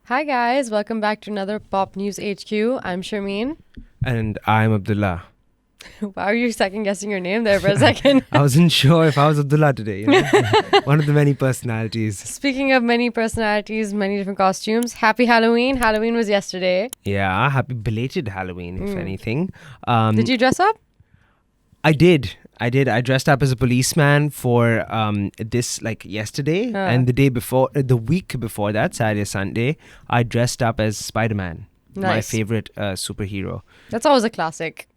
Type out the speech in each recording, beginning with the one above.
Hi guys, welcome back to another Pop News HQ. I'm Sharmeen. And I'm Abdullah. Wow, you're second guessing your name there for a second. I wasn't sure if I was Abdullah today. One of the many personalities. Speaking of many personalities, many different costumes, happy Halloween. Halloween was yesterday. Yeah, happy belated Halloween, if anything. Did you dress up? I did. I dressed up as a policeman for this yesterday, and the week before that, Saturday, Sunday, I dressed up as Spider-Man, my favorite superhero. That's always a classic.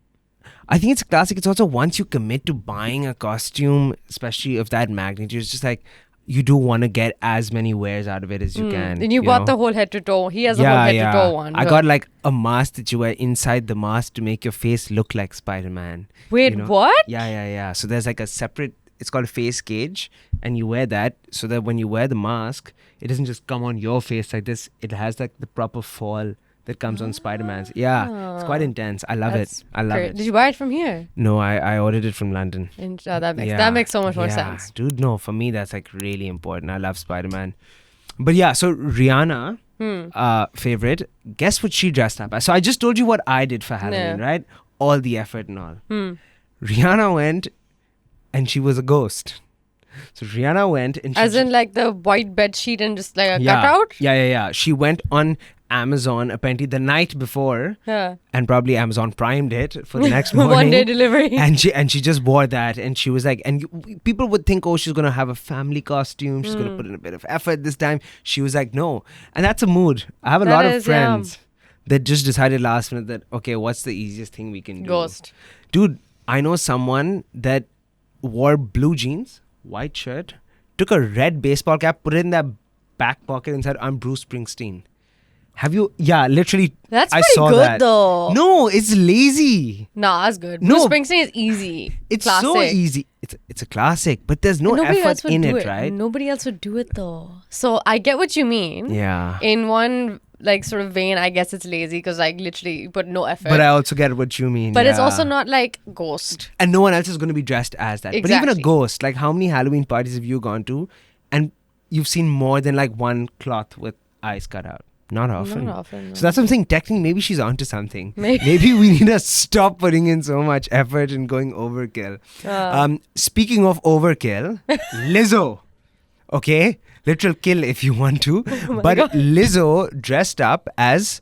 I think it's a classic. It's also once you commit to buying a costume, especially of that magnitude, it's just like you do want to get as many wears out of it as you can. And you bought the whole head to toe. He has a whole head to toe one. I got like a mask that you wear inside the mask to make your face look like Spider-Man. Wait, what? Yeah. So there's like a separate, it's called a face cage, and you wear that so that when you wear the mask, it doesn't just come on your face like this. It has like the proper fall that comes on Spider-Man's. Yeah, it's quite intense. I love it. Did you buy it from here? No, I ordered it from London. That makes so much more sense. Dude, no, for me that's like really important. I love Spider-Man. But yeah, so Rihanna, favorite, guess what she dressed up as? So I just told you what I did for Halloween, right? All the effort and all. Rihanna went and she was a ghost. So Rihanna went and she... As in like the white bed sheet and just like a cutout? Yeah. She went on Amazon apparently the night before, and probably Amazon primed it for the next morning. 1 day delivery. And she just wore that, and she was like, people would think, oh, she's gonna have a family costume, she's gonna put in a bit of effort this time. She was like, no. And that's a mood. I have a lot of friends that just decided last minute that, okay, what's the easiest thing we can do? Ghost. Dude, I know someone that wore blue jeans, white shirt, took a red baseball cap, put it in that back pocket and said, I'm Bruce Springsteen. Have you? Yeah, literally. That's I pretty saw good that. though. No, it's lazy. Nah, that's good. No. Bruce Springsteen is easy. It's classic. so easy. It's a classic, but there's no effort in it, right? Nobody else would do it though. So I get what you mean. Yeah. In one like sort of vein, I guess it's lazy because like literally you put no effort. But I also get what you mean. But it's also not like Ghost. And no one else is going to be dressed as that. Exactly. But even a ghost, like how many Halloween parties have you gone to and you've seen more than like one cloth with eyes cut out? Not often. No. So that's what I'm saying. Technically, maybe she's onto something. Maybe we need to stop putting in so much effort and going overkill. Speaking of overkill, Lizzo. Okay? Literal kill if you want to. But God. Lizzo dressed up as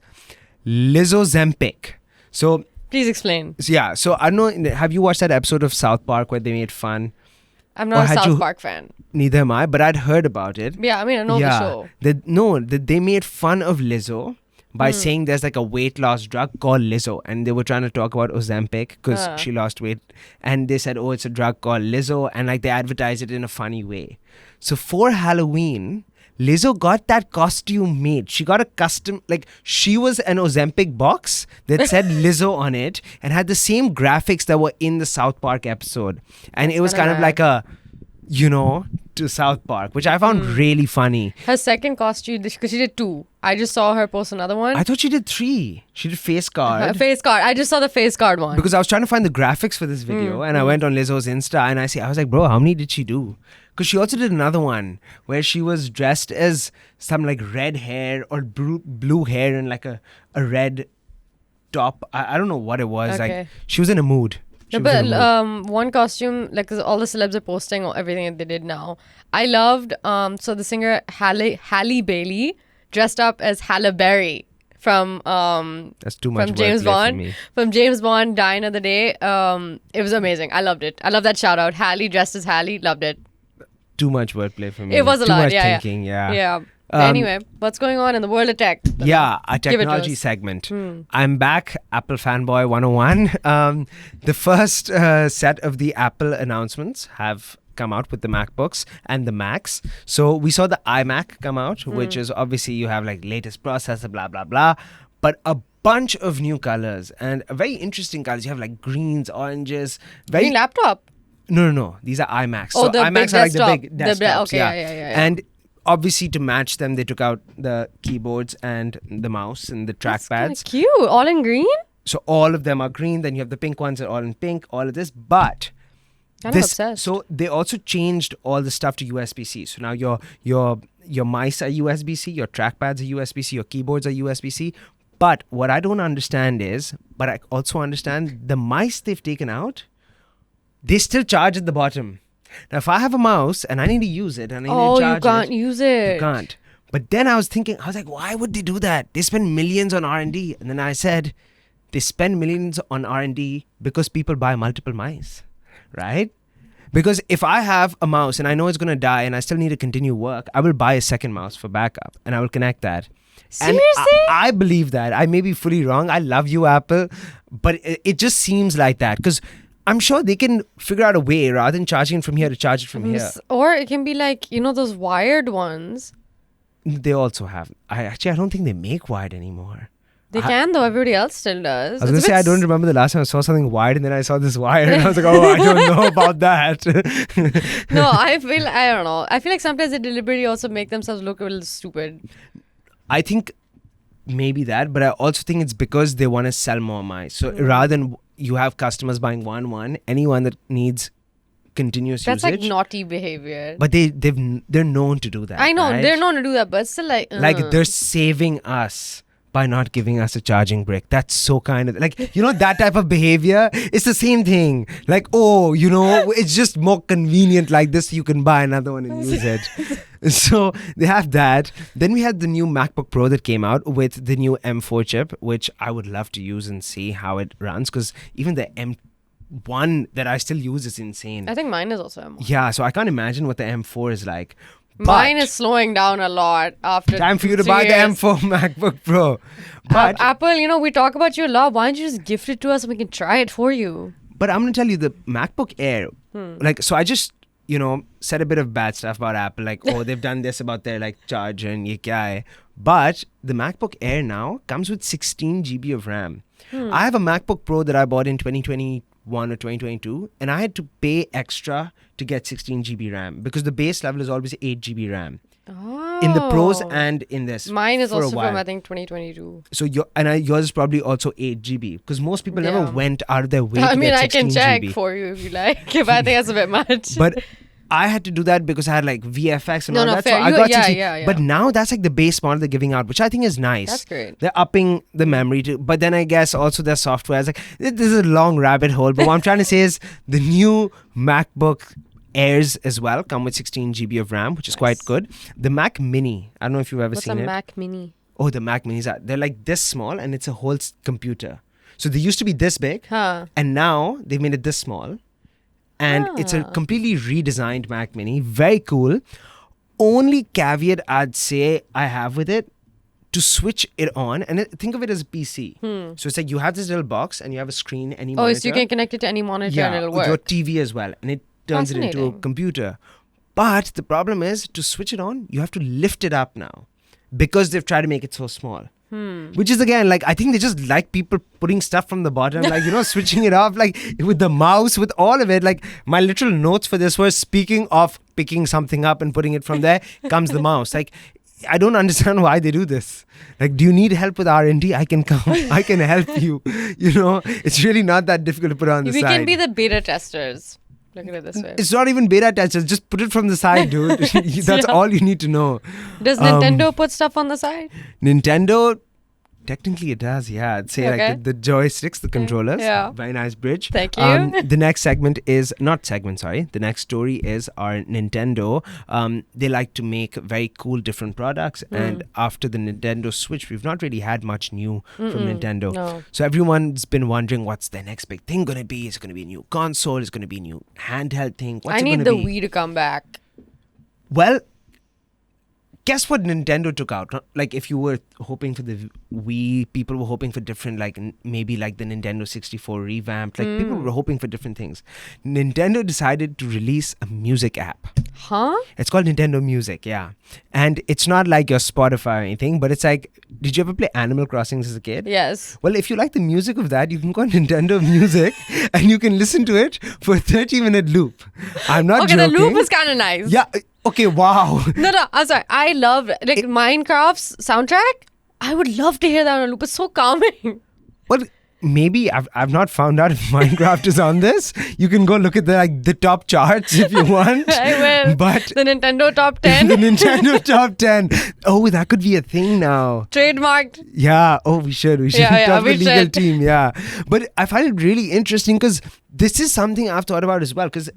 Lizzo Zempic. So... Please explain. So I don't know, have you watched that episode of South Park where they made fun? I'm not a South Park fan. Neither am I, but I'd heard about it. Yeah, I mean, I know the show. They made fun of Lizzo by saying there's like a weight loss drug called Lizzo. And they were trying to talk about Ozempic because she lost weight. And they said, oh, it's a drug called Lizzo. And like they advertised it in a funny way. So for Halloween, Lizzo got that costume made. She got a custom, like she was an Ozempic box that said Lizzo on it and had the same graphics that were in the South Park episode. And it was kind of like a, to South Park, which I found really funny. Her second costume, because she did 2. I just saw her post another one. I thought she did 3. She did face card. Face card. I just saw the face card one. Because I was trying to find the graphics for this video and I went on Lizzo's Insta and I was like, bro, how many did she do? Because she also did another one where she was dressed as some like red hair or blue hair and like a red top. I don't know what it was. Okay. Like she was in a mood. One costume, like all the celebs are posting everything that they did now. I loved, so the singer Halle Bailey dressed up as Halle Berry from that's too much from James Bond. For me. From James Bond, Die Another Day. It was amazing. I loved it. I love that shout out. Halle dressed as Halle. Loved it. Too much wordplay for me. It was a lot. Too much thinking. Yeah. Anyway, what's going on in the world of tech? A technology segment. I'm back, Apple Fanboy 101. The first set of the Apple announcements have come out with the MacBooks and the Macs. So we saw the iMac come out, which is obviously you have like latest processor, blah, blah, blah. But a bunch of new colors and very interesting colors. You have like greens, oranges. Green laptop? No. These are iMacs. Oh, so the iMacs are like the big desktops. Okay, yeah. And obviously to match them, they took out the keyboards and the mouse and the trackpads. That's cute. All in green? So all of them are green. Then you have the pink ones that are all in pink, all of this. But I'm obsessed. So they also changed all the stuff to USB-C. So now your your mice are USB-C, your trackpads are USB-C, your keyboards are USB-C. But what I don't understand is, but I also understand the mice they've taken out, they still charge at the bottom. Now, if I have a mouse and I need to use it and I need to charge you can't use it. you can't. But then I was thinking, I was like, why would they do that? They spend millions on R&D. And then I said, they spend millions on R&D because people buy multiple mice, right? Because if I have a mouse and I know it's going to die and I still need to continue work, I will buy a second mouse for backup and I will connect that. Seriously? And I believe that. I may be fully wrong. I love you, Apple. But it just seems like that. Because I'm sure they can figure out a way rather than charging it from here to charge it from here. Or it can be like, those wired ones. They also have. I don't think they make wired anymore. They can though. Everybody else still does. I was going to say, I don't remember the last time I saw something wired and then I saw this wire and I was like, oh, I don't know about that. No, I don't know. I feel like sometimes they deliberately also make themselves look a little stupid. I think maybe that, but I also think it's because they want to sell more mice. So rather than you have customers buying one, anyone that needs continuous That's usage. like naughty behavior. But they're known to do that. I know, right? they're known to do that, but it's still like... Like they're saving us by not giving us a charging brick. That's so kind of like, that type of behavior. It's the same thing. Like, it's just more convenient like this. You can buy another one and use it. So they have that. Then we had the new MacBook Pro that came out with the new M4 chip, which I would love to use and see how it runs. Because even the M1 that I still use is insane. I think mine is also M1. Yeah, so I can't imagine what the M4 is like. Mine is slowing down a lot after time for you to 3 buy the years. M4 MacBook Pro. But Apple, we talk about you a lot. Why don't you just gift it to us and we can try it for you? But I'm going to tell you the MacBook Air. So I just, said a bit of bad stuff about Apple. Like, they've done this about their charger and ye kya hai. But the MacBook Air now comes with 16 GB of RAM. I have a MacBook Pro that I bought in 2021 or 2022 and I had to pay extra to get 16 GB RAM because the base level is always 8 GB RAM. Oh. In the Pros and in this. Mine is for a also while. from, I think, 2022. So yours is probably also 8 GB because most people never went out of their way to get 16 GB. I can check for you if you like, if I think that's a bit much. But I had to do that because I had VFX and all that. Fair. So I got 16. Yeah. But now that's the base model they're giving out, which I think is nice. That's great. They're upping the memory too. But then I guess also their software is this is a long rabbit hole. But what I'm trying to say is the new MacBook Airs as well come with 16 GB of RAM, which is quite good. The Mac Mini, I don't know if you've ever seen it. What's a Mac Mini? Oh, the Mac Minis they're like this small and it's a whole computer. So they used to be this big and now they've made it this small. And it's a completely redesigned Mac Mini. Very cool. Only caveat I'd say I have with it, to switch it on, and think of it as a PC. So it's like you have this little box and you have a screen, any monitor. So you can connect it to any monitor and it'll work. Your TV as well. And it turns it into a computer. But the problem is, to switch it on, you have to lift it up now. Because they've tried to make it so small. Which is again, I think they just like people putting stuff from the bottom, switching it off, with the mouse, with all of it. My literal notes for this were, speaking of picking something up and putting it from there, comes the mouse. I don't understand why they do this. Do you need help with R&D? I can come. I can help you. It's really not that difficult to put on the side. We can be the beta testers. Look at it this way. It's not even beta testers. Just put it from the side, dude. That's all you need to know. Does Nintendo put stuff on the side? Nintendo, technically it does, yeah. I'd say the joysticks, the controllers. Yeah. Very nice bridge. Thank you. The next the next story is our Nintendo. They like to make very cool different products. And after the Nintendo Switch, we've not really had much new from Nintendo. No. So everyone's been wondering, what's their next big thing going to be? Is it going to be a new console? Is it going to be a new handheld thing? What's I it need going the to be? Wii to come back. Well, guess what Nintendo took out? If you were hoping for the Wii, people were hoping for different, maybe the Nintendo 64 revamped. People were hoping for different things. Nintendo decided to release a music app. Huh? It's called Nintendo Music, yeah. And it's not like your Spotify or anything, but it's did you ever play Animal Crossing as a kid? Yes. Well, if you like the music of that, you can go on Nintendo Music and you can listen to it for a 30-minute loop. I'm not joking. Okay, the loop is kind of nice. Yeah. Okay, wow. No, I'm sorry. I love Minecraft's soundtrack. I would love to hear that on a loop. It's so calming. Well, maybe I've not found out if Minecraft is on this. You can go look at the top charts if you want. I will. But The Nintendo top 10. the Nintendo top 10. Oh, that could be a thing now. Trademarked. Yeah. Oh, we should. Yeah, Talk to we the legal should. team. Yeah. But I find it really interesting because this is something I've thought about as well. Because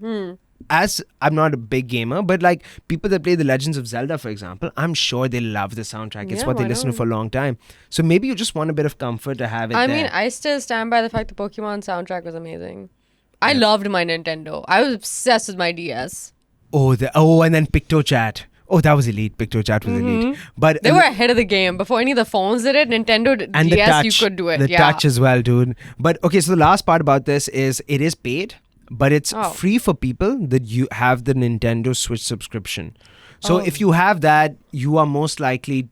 as I'm not a big gamer, but like people that play The Legends of Zelda, for example, I'm sure they love the soundtrack. It's Yeah, what they why listen to not? for a long time. So maybe you just want a bit of comfort to have it I there. mean, I still stand by the fact the Pokemon soundtrack was amazing. I loved my Nintendo. I was obsessed with my DS. And then PictoChat. Oh, that was elite. PictoChat was elite. But They were ahead of the game. Before any of the phones did it, Nintendo and DS, the touch, you could do it. The yeah. touch as well, dude. But okay, so the last part about this is it is paid, but it's free for people that you have the Nintendo Switch subscription. So if you have that, you are most likely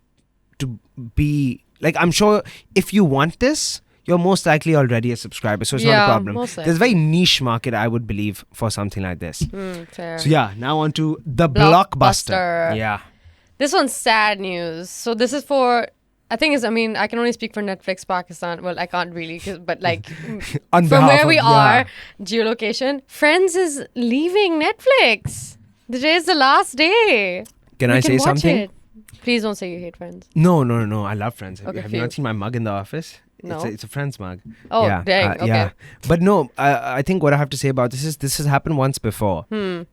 to be like, I'm sure if you want this, you're most likely already a subscriber, so it's not a problem. There's a very niche market, I would believe, for something like this. Fair. So yeah, now on to the blockbuster. Yeah. This one's sad news. So this is for, I can only speak for Netflix Pakistan. Well, I can't really, but like On from behalf where of- we yeah. are, geolocation, Friends is leaving Netflix. Today is the last day. Can We I can say watch something? it. Please don't say you hate Friends. No. I love Friends. Have Okay, you not phew. seen my mug in the office? No. It's a Friends mug. Oh, yeah. dang. Okay. Yeah. But no, I think what I have to say about this is this has happened once before.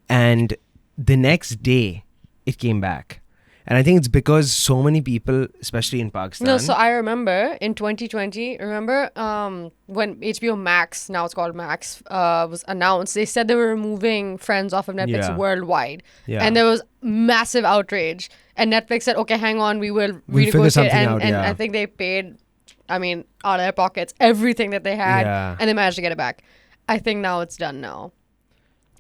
And the next day, it came back. And I think it's because so many people, especially in Pakistan. No, so I remember in 2020, when HBO Max, now it's called Max, was announced, they said they were removing Friends off of Netflix Yeah. worldwide. Yeah. And there was massive outrage. And Netflix said, okay, hang on, we'll figure renegotiate. something And, out, and yeah. I think they paid, out of their pockets, everything that they had. Yeah. And they managed to get it back. I think now it's done now.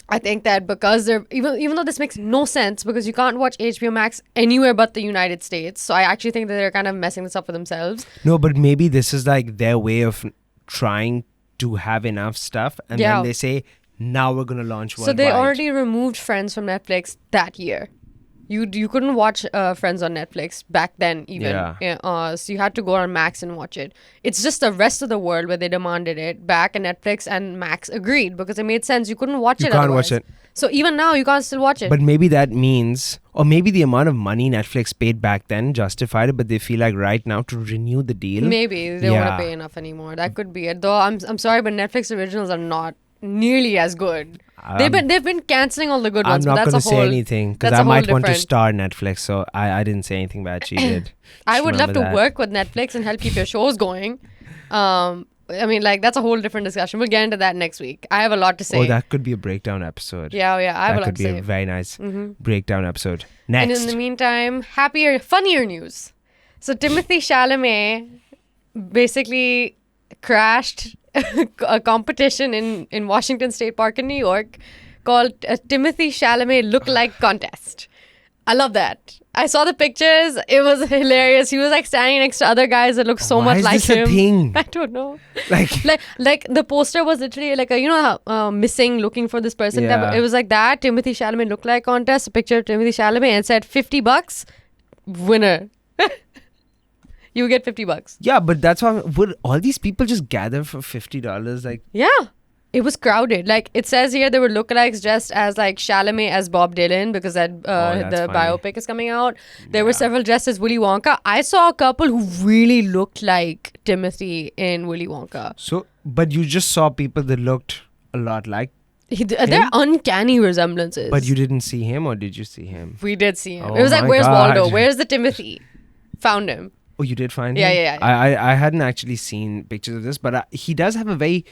I think that because they're even though this makes no sense because you can't watch HBO Max anywhere but the United States, so I actually think that they're kind of messing this up for themselves. No, but maybe this is like their way of trying to have enough stuff. And Yeah. then they say, now we're going to launch worldwide. So they already removed Friends from Netflix that year. You couldn't watch Friends on Netflix back then even. Yeah. So you had to go on Max and watch it. It's just the rest of the world where they demanded it back, and Netflix and Max agreed because it made sense. You couldn't watch You it can't otherwise. watch it. So even now you can't still watch it. But maybe that means, or maybe the amount of money Netflix paid back then justified it, but they feel like right now to renew the deal. Maybe they don't want Yeah. to pay enough anymore. That could be it. Though I'm sorry, but Netflix originals are not nearly as good. They've been canceling all the good I'm ones. not but going that's to a say whole, anything because that's I a might whole want to different- star Netflix. So I didn't say anything bad. She did. I Just would love remember to that. work with Netflix and help keep your shows going. That's a whole different discussion. We'll get into that next week. I have a lot to say. Oh, that could be a breakdown episode. Yeah, I have a That lot could to be say. a very nice breakdown episode. And Next. in the meantime, funnier news. So Timothee Chalamet basically crashed a competition in Washington State Park in New York called Timothee Chalamet Lookalike Contest. I love that. I saw the pictures. It was hilarious. He was like standing next to other guys that look so Why much is like this a him. thing? I don't know. Like, Like the poster was literally like how missing, looking for this person. Yeah. It was like that Timothee Chalamet lookalike contest. A picture of Timothee Chalamet and it said $50, winner. You get $50. yeah, but that's why. Would all these people just gather for $50? Like, Yeah. It was crowded. Like it says here, there were lookalikes dressed as like Chalamet as Bob Dylan because that's the funny. biopic is coming out. There were several dressed as Willy Wonka. I saw a couple who really looked like Timothy in Willy Wonka. so, but you just saw people that looked a lot like, They're uncanny resemblances. but you didn't see him, or did you see him? We did see him. Oh It was like, my where's God. Waldo? Where's the Timothy? Found him. Oh, you did find Yeah, him? yeah, yeah. I hadn't actually seen pictures of this, but he does have a very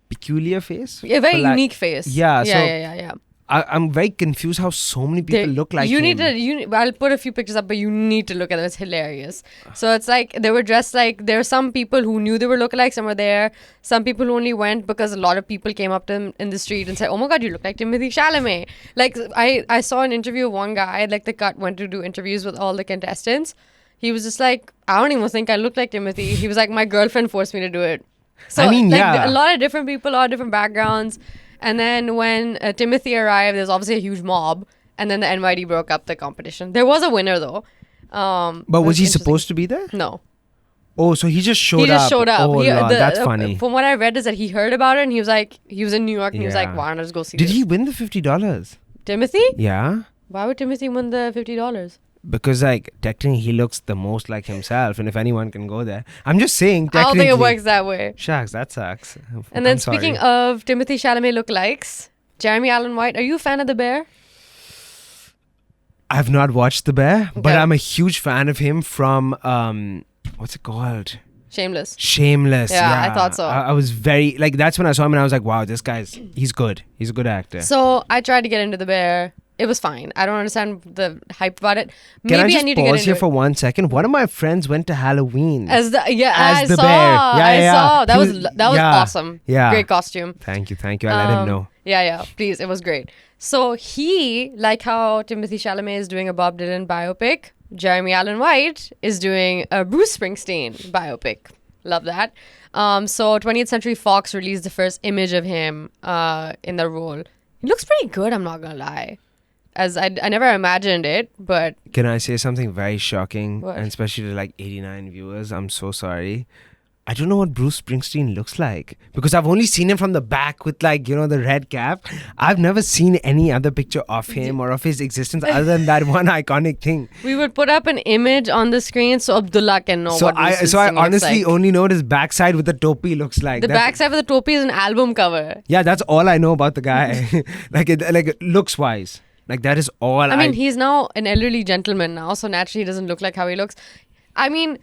peculiar face. A very For like- unique face. Yeah, so yeah. I'm very confused how so many people look like you him. need to. I'll put a few pictures up, but you need to look at them. It's hilarious. So it's like they were dressed like there were some people who knew they were lookalikes and were there. Some people who only went because a lot of people came up to them in the street and said, "Oh my God, you look like Timothee Chalamet." Like I saw an interview of one guy. Like the cut went to do interviews with all the contestants. He was just like, "I don't even think I look like Timothy." He was like, "My girlfriend forced me to do it." So I mean, like, yeah. a lot of different people, a lot of different backgrounds. And then when Timothy arrived, there's obviously a huge mob. And then the NYD broke up the competition. There was a winner though. But was he supposed to be there? No. Oh, so he just showed up. He just showed up. Oh, Lord, that's funny. From what I read is that he heard about it and he was like, he was in New York and he was like, Yeah. why not just go see Did this? he win the $50? Timothy? Yeah. Why would Timothy win the $50? Because like technically he looks the most like himself, and if anyone can go there, I'm just saying. I don't Technically, think it works that way. Shucks, that sucks. And then I'm sorry. speaking of Timothee Chalamet lookalikes, Jeremy Allen White, are you a fan of The Bear? I've not watched The Bear, but Okay. I'm a huge fan of him from what's it called? Shameless. Shameless. Yeah, I thought so. I was very like, that's when I saw him and I was like, wow, this guy's he's good. He's a good actor. So I tried to get into The Bear. It was fine. I don't understand the hype about it. Can I Maybe just need to get pause into here it. for 1 second? One of my friends went to Halloween As the as I the saw. bear. Yeah, I yeah. saw. That He was yeah, awesome. Yeah. Great costume. Thank you. I let him know. Yeah, please. It was great. So he, like how Timothee Chalamet is doing a Bob Dylan biopic, Jeremy Allen White is doing a Bruce Springsteen biopic. Love that. So 20th Century Fox released the first image of him in the role. He looks pretty good, I'm not gonna lie. As I never imagined it, but Can I say something very shocking? What? And especially to like 89 viewers, I'm so sorry. I don't know what Bruce Springsteen looks like because I've only seen him from the back with like, you know, the red cap. I've never seen any other picture of him or of his existence other than that one iconic thing. we would put up an image on the screen so Abdullah can know So what Bruce I Springsteen looks honestly like. only know what his backside with the topi looks like. The backside of the topi is an album cover. Yeah, that's all I know about the guy. like looks wise. Like that is all I mean, he's now an elderly gentleman now, so naturally he doesn't look like how he looks. I mean,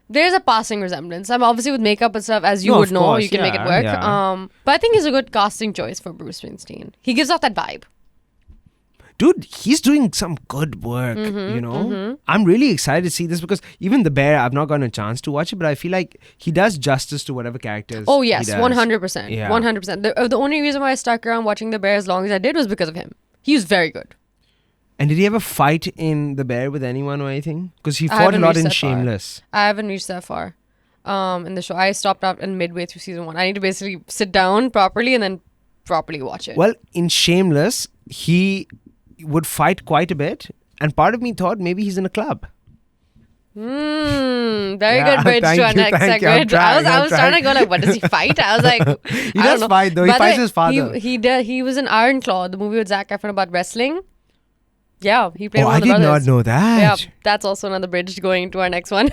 there's a passing resemblance. I'm obviously with makeup and stuff, as you No, would of know, course, you can make it yeah, work. yeah. But I think he's a good casting choice for Bruce Springsteen. He gives off that vibe. Dude, he's doing some good work, you know? I'm really excited to see this because even The Bear, I've not gotten a chance to watch it, but I feel like he does justice to whatever characters Oh he yes, does. 100%. Yeah. 100%. The only reason why I stuck around watching The Bear as long as I did was because of him. He was very good. And did he ever fight in The Bear with anyone or anything? Because he I fought a haven't lot reached in that far. Shameless. I haven't reached that far in the show. I stopped out in midway through season 1. I need to basically sit down properly and then properly watch it. Well, in Shameless, he would fight quite a bit. And part of me thought maybe he's in a club. Very Yeah, good bridge to our next thank you. I'm segment. I was trying. trying to go like, what does he fight? I was like, He I does don't know. fight though. He By the fights way, his father. He was in Iron Claw, the movie with Zac Efron about wrestling. Yeah, he played Oh, one I of the did not brothers. know that. Yeah, that's also another bridge going into our next one.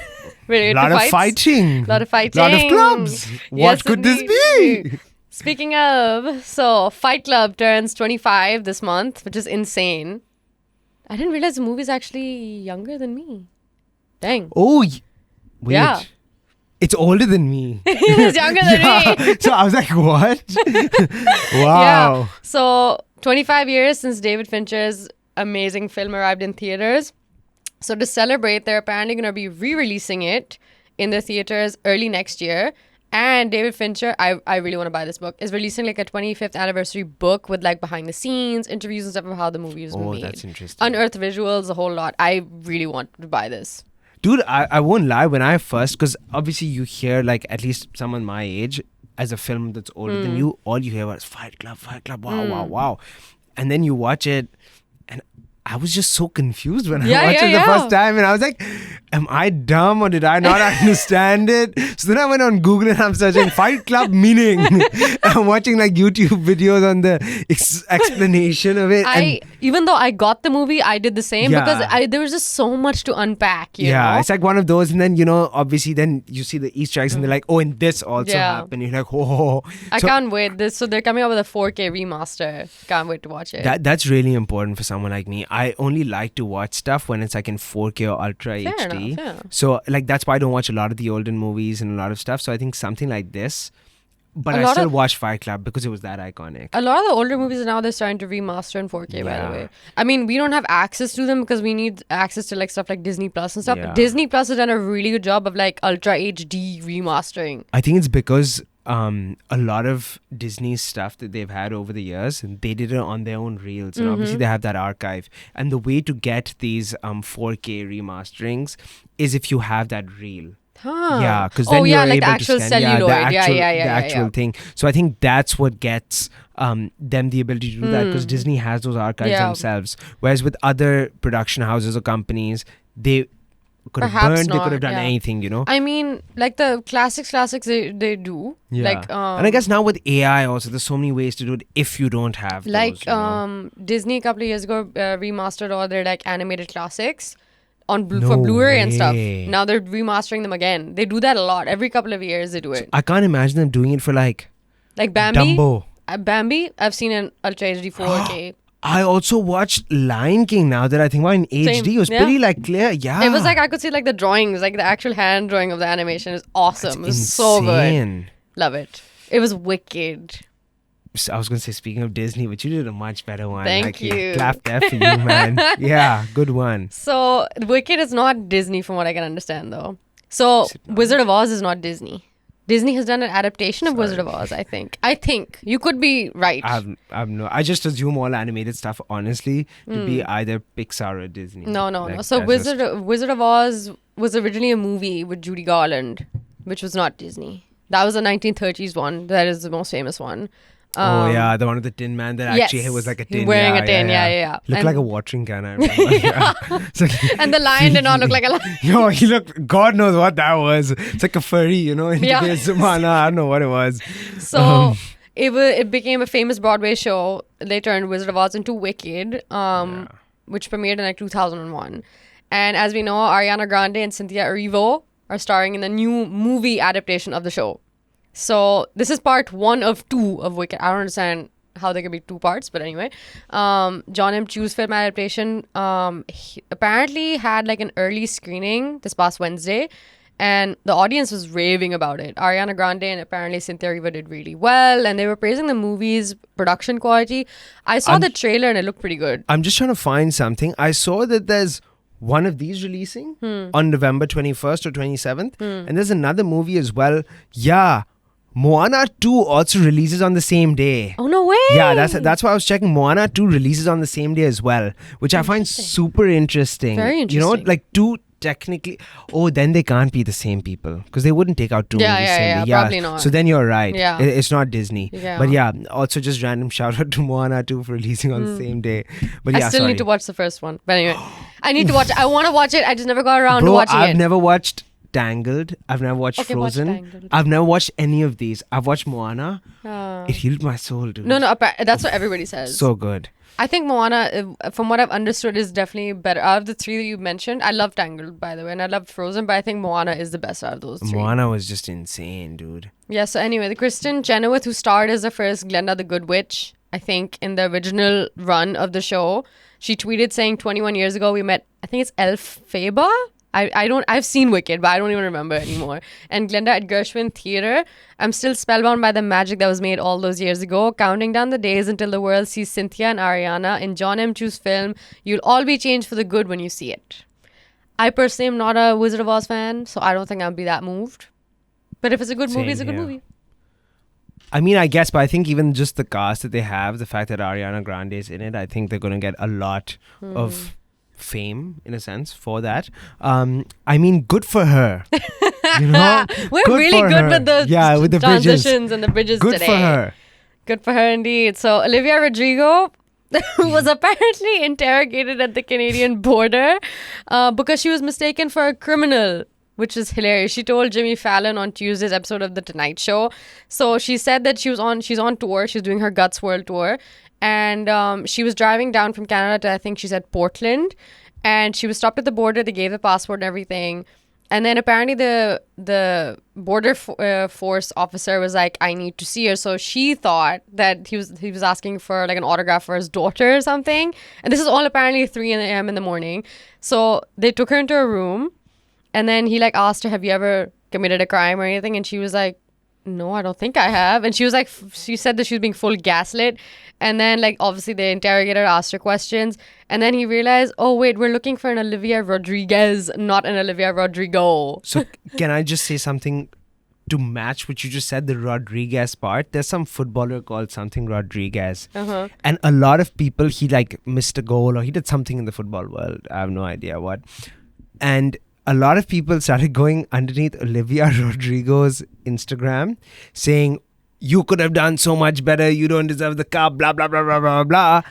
A lot of fighting. Lot of fighting. Lot of clubs. What Yes, could this indeed. be? Speaking of, so Fight Club turns 25 this month, which is insane. I didn't realize the movie's actually younger than me. Dang. Oh, wait. Yeah. It's older than me. It's younger than me. So I was like, what? Wow. Yeah. So 25 years since David Fincher's amazing film arrived in theaters. So to celebrate, they're apparently going to be re-releasing it in the theaters early next year. And David Fincher, I really want to buy this book, is releasing like a 25th anniversary book with like behind the scenes, interviews and stuff of how the movie was Oh, made. that's interesting. Unearthed visuals, a whole lot. I really want to buy this. Dude, I won't lie. When I first, because obviously you hear like at least someone my age as a film that's older than you, all you hear was Fight Club, wow. And then you watch it and I was just so confused when I watched it the first time, and I was like, am I dumb or did I not understand it? So then I went on Google and I'm searching Fight Club meaning. I'm watching like YouTube videos on the explanation of it. Even though I got the movie, I did the same Yeah. because there was just so much to unpack, you know? It's like one of those, and then, you know, obviously then you see the Easter eggs and they're like, oh, and this also happened. You're like, oh. I So can't wait. So they're coming out with a 4K remaster. Can't wait to watch it. that's really important for someone like me. I only like to watch stuff when it's like in 4K or Ultra Fair HD. enough, yeah. So like that's why I don't watch a lot of the olden movies and a lot of stuff. So I think something like this. But I still watch Fight Club because it was that iconic. A lot of the older movies now they're starting to remaster in 4K, by the way. I mean, we don't have access to them because we need access to like stuff like Disney Plus and stuff. Yeah. But Disney Plus has done a really good job of like Ultra HD remastering. I think it's because a lot of Disney stuff that they've had over the years, and they did it on their own reels, and obviously they have that archive. And the way to get these 4K remasterings is if you have that reel. Huh. Yeah, because then you're like able the actual to scan celluloid. the actual thing. So I think that's what gets them the ability to do that, because Disney has those archives themselves. Whereas with other production houses or companies, could have Perhaps burned. They could have not, done yeah. anything, you know. I mean, like the classics they do. Yeah. Like and I guess now with AI also, there's so many ways to do it if you don't have like those, you know? Disney a couple of years ago remastered all their like animated classics on No for Blu-ray and stuff. way. Now they're remastering them again. They do that a lot. Every couple of years they do it. I can't imagine them doing it for like Like Bambi. Dumbo. Bambi, I've seen in Ultra HD 4K. I also watched Lion King now that I think about in HD. It was yeah. pretty like clear. Yeah. It was like I could see like the drawings, like the actual hand drawing of the animation is awesome. It was so good. insane. Love it. It was wicked. So I was going to say, speaking of Disney, but you did a much better one. Thank like, you. Clap that for you, man. Yeah, good one. So Wicked is not Disney from what I can understand though. So Wizard of Oz is not Disney. Disney has done an adaptation of Wizard of Oz, I think. You could be right. I just assume all animated stuff, honestly, to be either Pixar or Disney. No. Like, So that's Wizard of Oz was originally a movie with Judy Garland, which was not Disney. That was a 1930s one. That is the most famous one. Oh yeah, the one with the tin man that actually was like a tin. Wearing a tin, yeah. Looked And- like a watering can, I remember. Yeah. It's like- And the lion did not look like a lion. Yo, he looked, God knows what that was. It's like a furry, you know, in Yeah. today's Zamana. I don't know what it was. So it became a famous Broadway show. They turned Wizard of Oz into Wicked, which premiered in like 2001. And as we know, Ariana Grande and Cynthia Erivo are starring in the new movie adaptation of the show. So this is part 1 of 2 of Wicked. I don't understand how there could be 2 parts, but anyway. John M. Chu's film adaptation apparently had like an early screening this past Wednesday, and the audience was raving about it. Ariana Grande and apparently Cynthia Erivo did really well, and they were praising the movie's production quality. I saw the trailer and it looked pretty good. I'm just trying to find something. I saw that there's one of these releasing on November 21st or 27th, and there's another movie as well. Yeah. Moana 2 also releases on the same day. Oh, no way! Yeah, that's why I was checking. Moana 2 releases on the same day as well, which I find super interesting. Very You know, interesting. like 2 technically. Oh, then they can't be the same people because they wouldn't take out 2 movies same day. probably not. So then you're right. Yeah. It's not Disney. Yeah. But yeah, also just random shout out to Moana 2 for releasing on the same day. But yeah, I still sorry. need to watch the first one. But anyway, I need to watch it. I want to watch it. I just never got around to Bro, watching I've it. never watched Tangled. I've never watched Okay, watch Frozen. Tangled. I've never watched any of these. I've watched Moana. Ah. It healed my soul, dude. No, that's what everybody says. So good. I think Moana, from what I've understood, is definitely better. Out of the 3 that you mentioned, I love Tangled, by the way, and I loved Frozen, but I think Moana is the best out of those 3. Moana was just insane, dude. Yeah, so anyway, the Kristen Chenoweth, who starred as the first Glenda the Good Witch, I think, in the original run of the show, she tweeted saying 21 years ago we met, I think it's Elphaba? I've seen Wicked, but I don't even remember anymore. And Glenda at Gershwin Theatre, I'm still spellbound by the magic that was made all those years ago, counting down the days until the world sees Cynthia and Ariana in John M. Chu's film. You'll all be changed for the good when you see it. I personally am not a Wizard of Oz fan, so I don't think I'll be that moved. But if it's a good movie, it's a good movie. I mean, I guess, but I think even just the cast that they have, the fact that Ariana Grande is in it, I think they're going to get a lot of fame, in a sense, for that. I mean, good for her. You know? We're Good really for good her. with the Yeah, with the transitions bridges. and the bridges Good today. for her. Good for her indeed. So Olivia Rodrigo was apparently interrogated at the Canadian border because she was mistaken for a criminal, which is hilarious. She told Jimmy Fallon on Tuesday's episode of The Tonight Show. So she said that she's on tour. She's doing her Guts World Tour. And she was driving down from Canada to, I think she said, Portland. And she was stopped at the border. They gave the passport and everything. And then apparently the border force officer was like, I need to see her. So she thought that he was asking for like an autograph for his daughter or something. And this is all apparently 3 a.m. in the morning. So they took her into a room. And then he like asked her, have you ever committed a crime or anything? And she was like, no, I don't think I have. And she was like, she said that she was being full gaslit. And then like obviously the interrogator asked her questions. And then he realized, oh wait, we're looking for an Olivia Rodriguez, not an Olivia Rodrigo. So can I just say something to match what you just said, the Rodriguez part? There's some footballer called something Rodriguez. And a lot of people, he like missed a goal or he did something in the football world. I have no idea what. And a lot of people started going underneath Olivia Rodrigo's Instagram saying, you could have done so much better. You don't deserve the cup, blah, blah, blah, blah, blah, blah.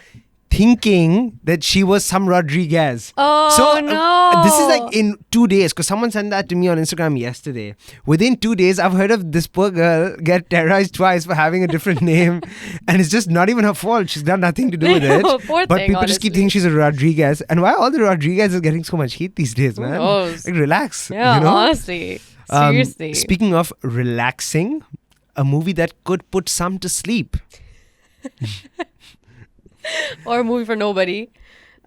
thinking that she was some Rodriguez. Oh, no. This is like in 2 days, because someone sent that to me on Instagram yesterday. Within 2 days, I've heard of this poor girl get terrorized twice for having a different name, and it's just not even her fault. She's done nothing to do with it. Poor But thing, people just keep honestly. thinking she's a Rodriguez. And why all the Rodriguez is getting so much heat these days, man? knows? Like, relax. Yeah, you know? honestly. Seriously. Speaking of relaxing, a movie that could put some to sleep. Or a movie for nobody.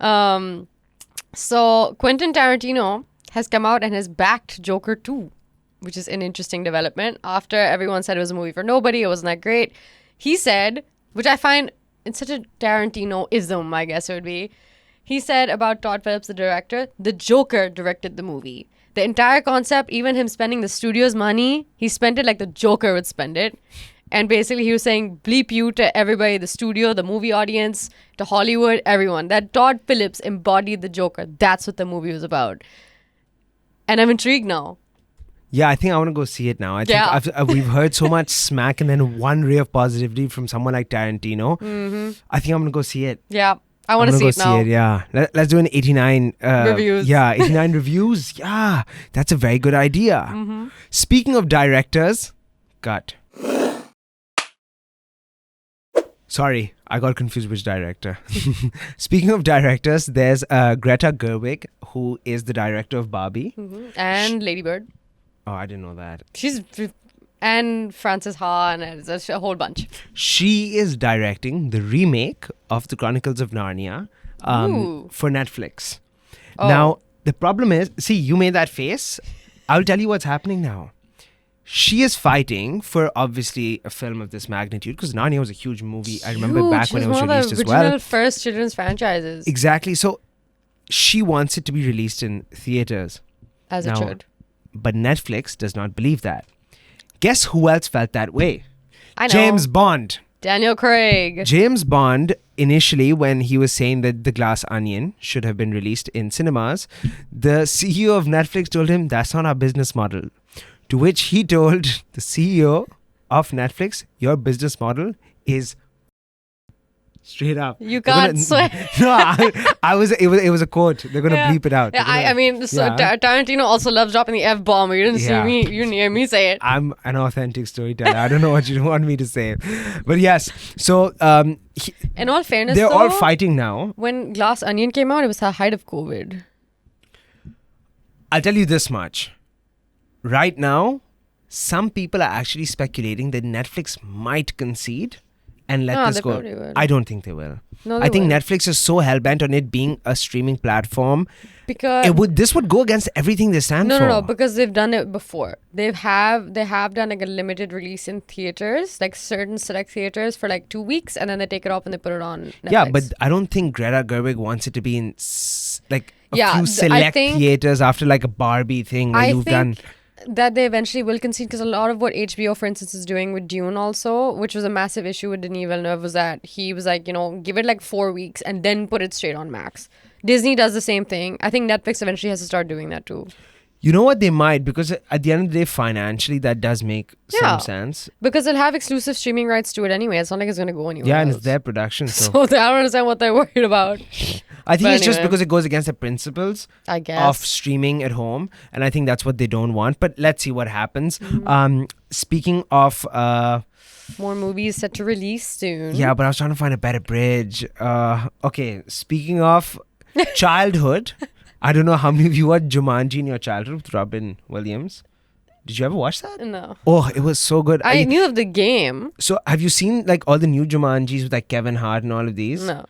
So Quentin Tarantino has come out and has backed Joker 2, which is an interesting development. After everyone said it was a movie for nobody, it wasn't that great. He said, which I find it's such a Tarantino-ism, I guess it would be. He said about Todd Phillips, the director, the Joker directed the movie. The entire concept, even him spending the studio's money, he spent it like the Joker would spend it. And basically he was saying, bleep you to everybody, the studio, the movie audience, to Hollywood, everyone. That Todd Phillips embodied the Joker. That's what the movie was about. And I'm intrigued now. Yeah, I think I want to go see it now. I think we've heard so much smack and then one ray of positivity from someone like Tarantino. Mm-hmm. I think I'm going to go see it. Yeah, I want to see it now. See it, yeah. Let's do an 89 reviews. Yeah, 89 reviews. Yeah, that's a very good idea. Mm-hmm. Speaking of directors, cut. Sorry, I got confused which director. Speaking of directors, there's Greta Gerwig, who is the director of Barbie. Mm-hmm. And Lady Bird. Oh, I didn't know that. And Frances Ha, and there's a whole bunch. She is directing the remake of The Chronicles of Narnia for Netflix. Oh. Now, the problem is, see, you made that face. I'll tell you what's happening now. She is fighting for, obviously, a film of this magnitude, because Narnia was a huge movie. I remember back when it was released as well. One of the original first children's franchises. Exactly. So, she wants it to be released in theaters. As it should. But Netflix does not believe that. Guess who else felt that way? I know. James Bond. Daniel Craig. James Bond, initially, when he was saying that The Glass Onion should have been released in cinemas, the CEO of Netflix told him, that's not our business model. To which he told the CEO of Netflix, your business model is straight up. You can't swear. No, it was a quote. They're going to bleep it out. Yeah, I mean, Tarantino also loves dropping the F-bomb. You didn't see me. You didn't hear me say it. I'm an authentic storyteller. I don't know what you want me to say. But yes, so... in all fairness, they're all fighting now. When Glass Onion came out, it was the height of COVID. I'll tell you this much. Right now, some people are actually speculating that Netflix might concede and let this go. Will. I don't think they will. No, I think Netflix is so hell-bent on it being a streaming platform. Because this would go against everything they stand for. No, because they've done it before. They have done like a limited release in theaters, like certain select theaters for like 2 weeks, and then they take it off and they put it on Netflix. Yeah, but I don't think Greta Gerwig wants it to be in a few select theaters after like a Barbie thing where you've done... that they eventually will concede, because a lot of what HBO, for instance, is doing with Dune also, which was a massive issue with Denis Villeneuve, was that he was like, give it like 4 weeks and then put it straight on Max. Disney does the same thing. I think Netflix eventually has to start doing that too. You know what, they might, because at the end of the day, financially, that does make some sense. Because they'll have exclusive streaming rights to it anyway. It's not like it's going to go anywhere and else. It's their production. So I don't understand what they're worried about. I think it's just because it goes against the principles, I guess, of streaming at home. And I think that's what they don't want. But let's see what happens. Mm-hmm. Speaking of... more movies set to release soon. Yeah, but I was trying to find a better bridge. Okay, speaking of childhood... I don't know how many of you watched Jumaji in your childhood with Robin Williams. Did you ever watch that? No. Oh, it was so good. I knew of the game. So have you seen like all the new Jumanjis with like Kevin Hart and all of these? No.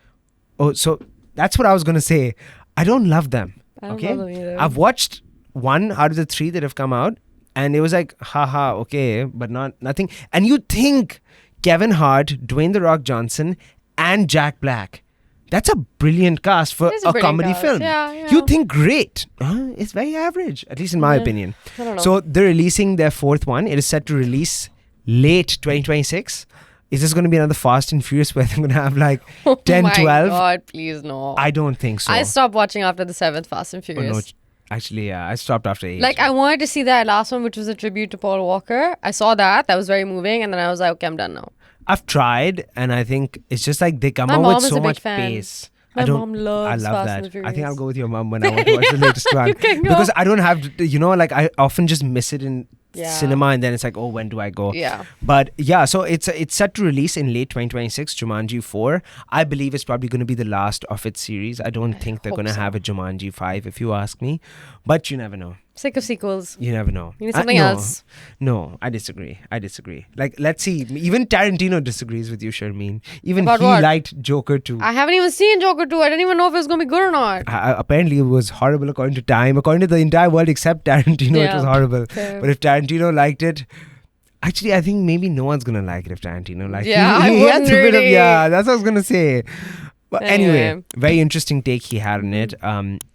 Oh, so that's what I was going to say. I don't love them. I don't love them either. I've watched 1 out of the 3 that have come out, and it was like, haha, okay, but nothing. And you think Kevin Hart, Dwayne "The Rock" Johnson, and Jack Black. That's a brilliant cast for a comedy film. Yeah. You think great. It's very average, at least in my opinion. I don't know. So they're releasing their 4th one. It is set to release late 2026. Is this going to be another Fast and Furious where they're going to have like 10, 12? Oh my God, please no. I don't think so. I stopped watching after the 7th Fast and Furious. Actually, yeah, I stopped after 8. Like, I wanted to see that last one, which was a tribute to Paul Walker. I saw that. That was very moving. And then I was like, okay, I'm done now. I've tried, and I think it's just like they come My out mom with is so a big much fan. pace. My mom I loves love Fast and the that. I think Furious. I'll go with your mom when I want to watch the latest one. You can go. Because I don't have, like I often just miss it in Yeah. cinema, and then it's like, oh, when do I go? Yeah. But yeah, so it's set to release in late 2026, Jumanji 4. I believe it's probably going to be the last of its series. I don't think they're hope going to so. have a Jumanji 5, if you ask me. But you never know. Sick of sequels. You never know. You need something no, else. No, I disagree. Like, let's see. Even Tarantino disagrees with you, Sharmeen. Even About he what? liked Joker 2. I haven't even seen Joker 2. I didn't even know if it was going to be good or not. Apparently, it was horrible according to Time. According to the entire world except Tarantino, it Yeah, was horrible. fair. But if Tarantino liked it, actually, I think maybe no one's gonna like it if Tarantino liked it. Yeah, I he had wouldn't a bit of, really. yeah, that's what I was gonna say. But anyway, Anyway. very interesting take he had on it.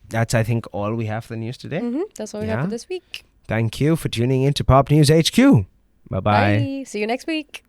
That's, I think, all we have for the news today. That's all we have Yeah. for this week. Thank you for tuning in to Pop News HQ. Bye-bye. Bye. See you next week.